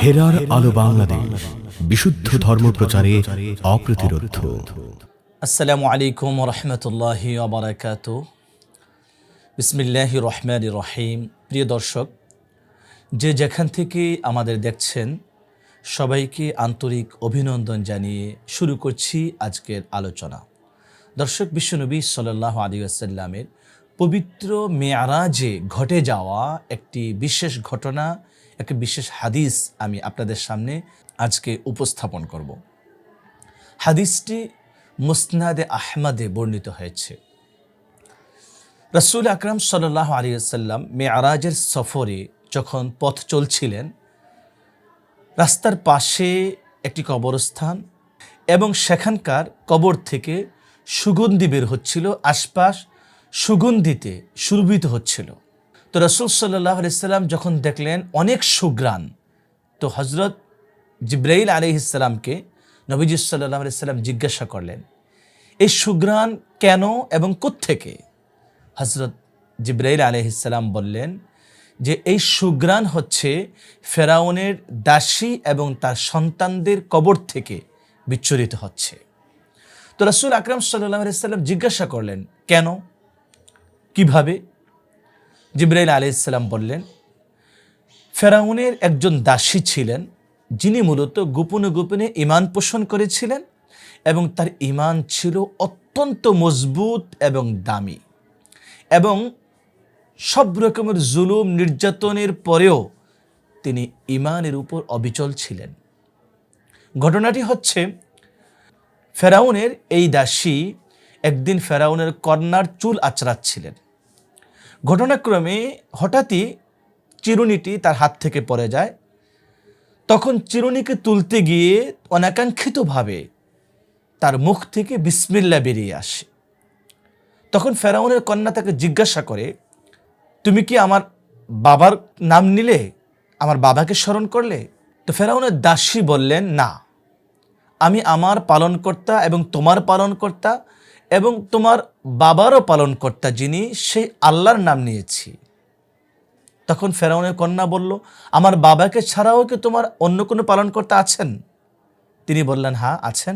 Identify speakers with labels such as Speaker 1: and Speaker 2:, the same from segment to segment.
Speaker 1: হেরার আলো বাংলাদেশ, বিশুদ্ধ ধর্ম প্রচারে অপ্রতিরোধ।
Speaker 2: আসসালামু আলাইকুম রহমতুল্লাহি ওয়া বারাকাতুহু। বিসমিল্লাহির রহমানির রহিম। প্রিয় দর্শক, যে যেখান থেকে আমাদের দেখছেন, সবাইকে আন্তরিক অভিনন্দন জানিয়ে শুরু করছি আজকের আলোচনা। দর্শক, বিশ্বনবী সাল্লাল্লাহু আলাইহি ওয়াসাল্লামের পবিত্র মেরাজে ঘটে যাওয়া একটি বিশেষ ঘটনা, একটি বিশেষ হাদিস আমি আপনাদের সামনে আজকে উপস্থাপন করব। হাদিসটি মুসনাদে আহমদে বর্ণিত হয়েছে। রাসূল আকরাম সাল্লাল্লাহু আলাইহি ওয়াসাল্লাম মেরাজের সফরে যখন পথ চলছিলেন, রাস্তার পাশে একটি কবরস্থান এবং সেখানকার কবর থেকে সুগন্ধি বের হচ্ছিল, আশপাশ সুগন্ধিতে সুরভিত হচ্ছিল। তো রাসূল সাল্লাল্লাহু আলাইহি ওয়াসাল্লাম যখন দেখলেন অনেক সুঘ্রাণ, তো হযরত জিবরাইল আলাইহিস সালামকে নবীজি সাল্লাল্লাহু আলাইহি ওয়াসাল্লাম জিজ্ঞাসা করলেন, এই সুঘ্রাণ কেন এবং কোত্থেকে? হযরত জিবরাইল আলাইহিস সালাম বললেন যে এই সুঘ্রাণ হচ্ছে ফেরাউনের দাসী এবং তার সন্তানদের কবর থেকে বিচ্ছুরিত হচ্ছে। তো রাসূল আকরাম সাল্লাল্লাহু আলাইহি ওয়াসাল্লাম জিজ্ঞাসা করলেন, কেন, কিভাবে? জিবরাইল আলাইহিস সালাম বললেন, ফেরাউনের একজন দাসী ছিলেন, যিনি মূলত গোপনে গোপনে ঈমান পোষণ করেছিলেন এবং তার ঈমান ছিল অত্যন্ত মজবুত এবং দামি, এবং সব রকমের জুলুম নির্যাতনের পরেও তিনি ঈমানের উপর অবিচল ছিলেন। ঘটনাটি হচ্ছে, ফেরাউনের এই দাসী একদিন ফেরাউনের কন্যার চুল আঁচড়াচ্ছিলেন। ঘটনাক্রমে হঠাৎই চিরুনিটি তার হাত থেকে পড়ে যায়। তখন চিরুনিকে তুলতে গিয়ে অনাকাঙ্ক্ষিতভাবে তার মুখ থেকে বিসমিল্লাহ বেরিয়ে আসে। তখন ফেরাউনের কন্যা তাকে জিজ্ঞাসা করে, তুমি কি আমার বাবার নাম নিলে, আমার বাবাকে স্মরণ করলে? তো ফেরাউনের দাসী বললেন, না, আমি আমার পালনকর্তা এবং তোমার পালনকর্তা এবং তোমার বাবারও পালনকর্তা যিনি, সেই আল্লাহর নাম নিয়েছি। তখন ফেরাউনের কন্যা বলল, আমার বাবাকে ছাড়াও কি তোমার অন্য কোনো পালনকর্তা আছেন? তিনি বললেন, হ্যাঁ আছেন,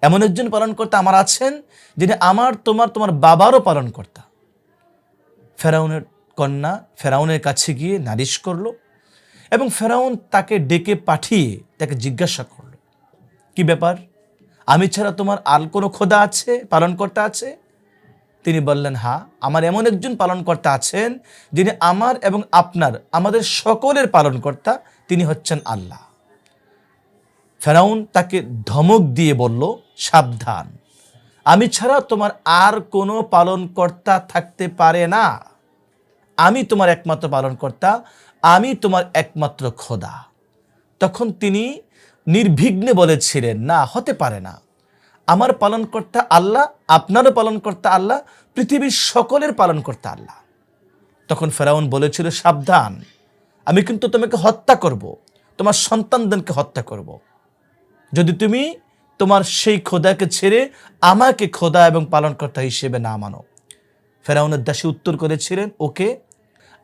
Speaker 2: এমন একজন পালনকর্তা আমার আছেন যিনি আমার তোমার বাবারও পালনকর্তা। ফেরাউনের কন্যা ফেরাউনের কাছে গিয়ে নালিশ করল এবং ফেরাউন তাকে ডেকে পাঠিয়ে তাকে জিজ্ঞাসা করল, কি ব্যাপার, আমি ছাড়া তোমার আর কোনো খোদা আছে, পালনকর্তা আছে? তিনি বললেন, হ্যাঁ, আমার এমন একজন পালনকর্তা আছেন যিনি আমার এবং আপনার, আমাদের সকলের পালনকর্তা, তিনি হচ্ছেন আল্লাহ। ফেরাউন তাকে ধমক দিয়ে বলল, সাবধান, আমি ছাড়া তোমার আর কোনো পালনকর্তা থাকতে পারে না, আমি তোমার একমাত্র পালনকর্তা, আমি তোমার একমাত্র খোদা। তখন তিনি নির্বিঘ্নে বলেছিলেন, না, হতে পারে না, আমার পালনকর্তা আল্লাহ, আপনারও পালনকর্তা আল্লাহ, পৃথিবীর সকলের পালনকর্তা আল্লাহ। তখন ফেরাউন বলেছিল, সাবধান, আমি কিন্তু তোমাকে হত্যা করব, তোমার সন্তানদেরকে হত্যা করব, যদি তুমি তোমার সেই খোদাকে ছেড়ে আমাকে খোদা এবং পালনকর্তা হিসেবে না মানো। ফেরাউনের দাসী উত্তর করেছিলেন, ওকে,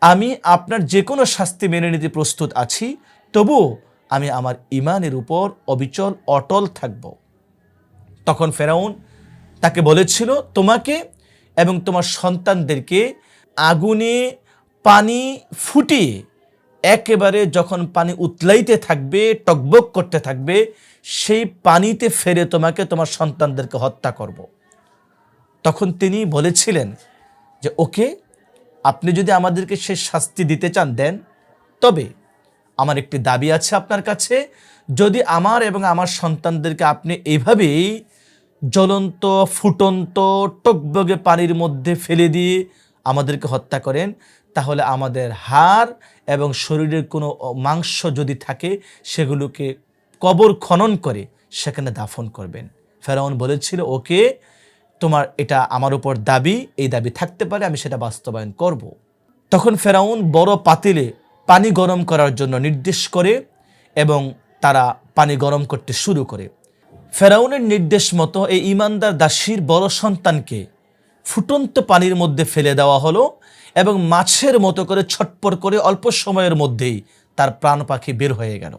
Speaker 2: আমি আপনার যে কোনো শাস্তি মেনে নিতে প্রস্তুত আছি, তবুও আমি আমার ঈমানের উপর অবিচল অটল থাকব। তখন ফেরাউন তাকে বলেছিল, তোমাকে এবং তোমার সন্তানদেরকে আগুনে পানি ফুটিয়ে একেবারে যখন পানি উতলাইতে থাকবে, টকবক করতে থাকবে, সেই পানিতে ফেলে তোমাকে তোমার সন্তানদেরকে হত্যা করব। তখন তিনি বলেছিলেন যে, ওকে, আপনি যদি আমাদেরকে সেই শাস্তি দিতে চান দেন, তবে আমার একটি দাবি আছে আপনার কাছে, যদি আমার এবং আমার সন্তানদেরকে আপনি এইভাবেই জ্বলন্ত ফুটন্ত টকবগে পানির মধ্যে ফেলে দিয়ে আমাদেরকে হত্যা করেন, তাহলে আমাদের হাড় এবং শরীরের কোনো মাংস যদি থাকে সেগুলোকে কবর খনন করে সেখানে দাফন করবেন। ফেরাউন বলেছিল, ওকে, তোমার এটা আমার উপর দাবি, এই দাবি থাকতে পারে, আমি সেটা বাস্তবায়ন করব। তখন ফেরাউন বড় পাতিলে পানি গরম করার জন্য নির্দেশ করে এবং তারা পানি গরম করতে শুরু করে। ফেরাউনের নির্দেশ মতো এই ঈমানদার দাসীর বড় সন্তানকে ফুটন্ত পানির মধ্যে ফেলে দেওয়া হলো এবং মাছের মতো করে ছটপট করে অল্প সময়ের মধ্যেই তার প্রাণ পাখি বের হয়ে গেল।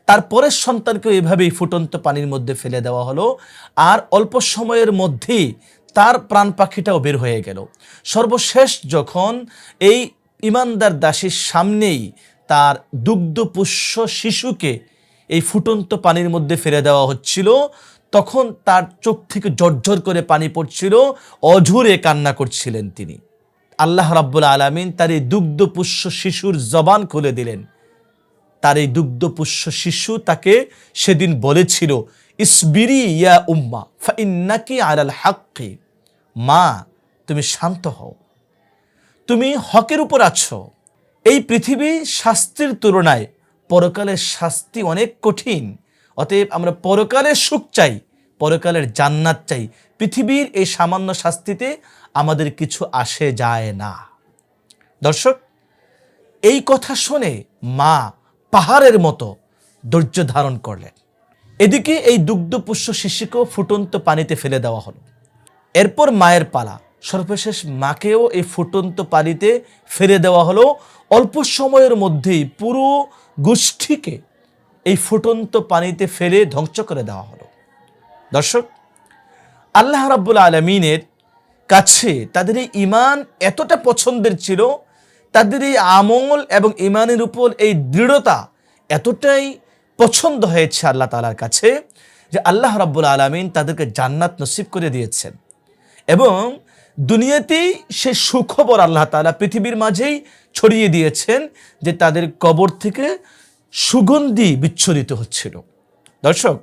Speaker 2: তারপরের সন্তানকে এভাবেই ফুটন্ত পানির মধ্যে ফেলে দেওয়া হলো, আর অল্প সময়ের মধ্যেই তার প্রাণ পাখিটাও বের হয়ে গেল। সর্বশেষ যখন এই ইমানদার দাসীর সামনেই তার দুগ্ধপুষ্য শিশুকে এই ফুটন্ত পানির মধ্যে ফেলে দেওয়া হচ্ছিল, তখন তার চোখ থেকে ঝরঝর করে পানি পড়ছিল, অঝুরে কান্না করছিলেন তিনি। আল্লাহ রাব্বুল আলামিন তার এই দুগ্ধপুষ্য শিশুর জবান খুলে দিলেন। তার এই দুগ্ধপুষ্য শিশু তাকে সেদিন বলেছিল, ইসবিরি ইয়া উম্মা ফাইন্নাকি আলাল হাক্কি, মা তুমি শান্ত হও, তুমি হকের উপর আছো। এই পৃথিবী শাস্তির তুলনায় পরকালের শাস্তি অনেক কঠিন, অতএব আমরা পরকালের সুখ চাই, পরকালের জান্নাত চাই। পৃথিবীর এই সামান্য শাস্তিতে আমাদের কিছু আসে যায় না। দর্শক, এই কথা শুনে মা পাহাড়ের মতো ধৈর্য ধারণ করলেন। এদিকে এই দুগ্ধপুষ্য শিশুকেও ফুটন্ত পানিতে ফেলে দেওয়া হলো। এরপর মায়ের পালা, সর্বশেষ মাকেও এই ফুটন্ত পানিতে ফেলে দেওয়া হলো। অল্প সময়ের মধ্যেই পুরো গোষ্ঠীকে এই ফুটন্ত পানিতে ফেলে ধ্বংস করে দেওয়া হলো। দর্শক, আল্লাহ রাব্বুল আলামিনের কাছে তাদের এই ঈমান এতটা পছন্দের ছিল, তাদের এই আমল এবং ঈমানের উপর এই দৃঢ়তা এতটাই পছন্দ হয়েছে আল্লাহ তাআলার কাছে যে আল্লাহ রাব্বুল আলামিন তাদেরকে জান্নাত নসিব করে দিয়েছেন। এবং দুনিয়াতেই সে সুখবর আল্লাহ তাআলা পৃথিবীর মাঝেই ছড়িয়ে দিয়েছেন যে তাদের কবর থেকে সুগন্ধি বিচ্ছুরিত হচ্ছিল। দর্শক,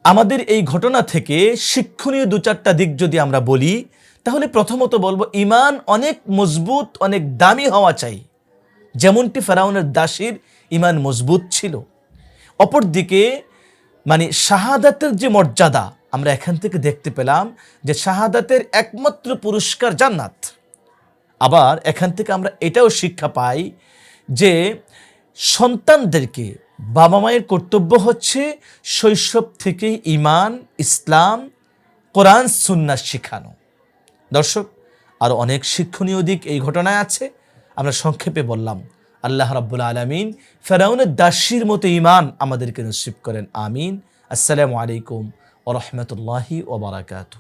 Speaker 2: আমাদের এই ঘটনা থেকে শিক্ষণীয় দু চারটা দিক যদি আমরা বলি, তাহলে প্রথমত বলবো ঈমান অনেক মজবুত, অনেক দামি হওয়া চাই, যেমনটি ফেরাউনের দাসীর ঈমান মজবুত ছিল। অপরদিকে শাহাদাতের যে মর্যাদা আমরা এখান থেকে দেখতে পেলাম যে শাহাদাতের একমাত্র পুরস্কার জান্নাত। আবার এখান থেকে আমরা এটাও শিক্ষা পাই যে সন্তানদেরকে বাবা মায়ের কর্তব্য হচ্ছে শৈশব থেকেই ঈমান, ইসলাম, কোরআন, সুন্নাহ শেখানো। দর্শক, আরও অনেক শিক্ষণীয় দিক এই ঘটনায় আছে, আমরা সংক্ষেপে বললাম। আল্লাহ রাব্বুল আলামিন ফেরাউনের দাসীর মতো ঈমান আমাদেরকে নসিব করেন, আমিন। আসসালামু আলাইকুম ওয়া রাহমাতুল্লাহি ওয়া বারাকাতুহু।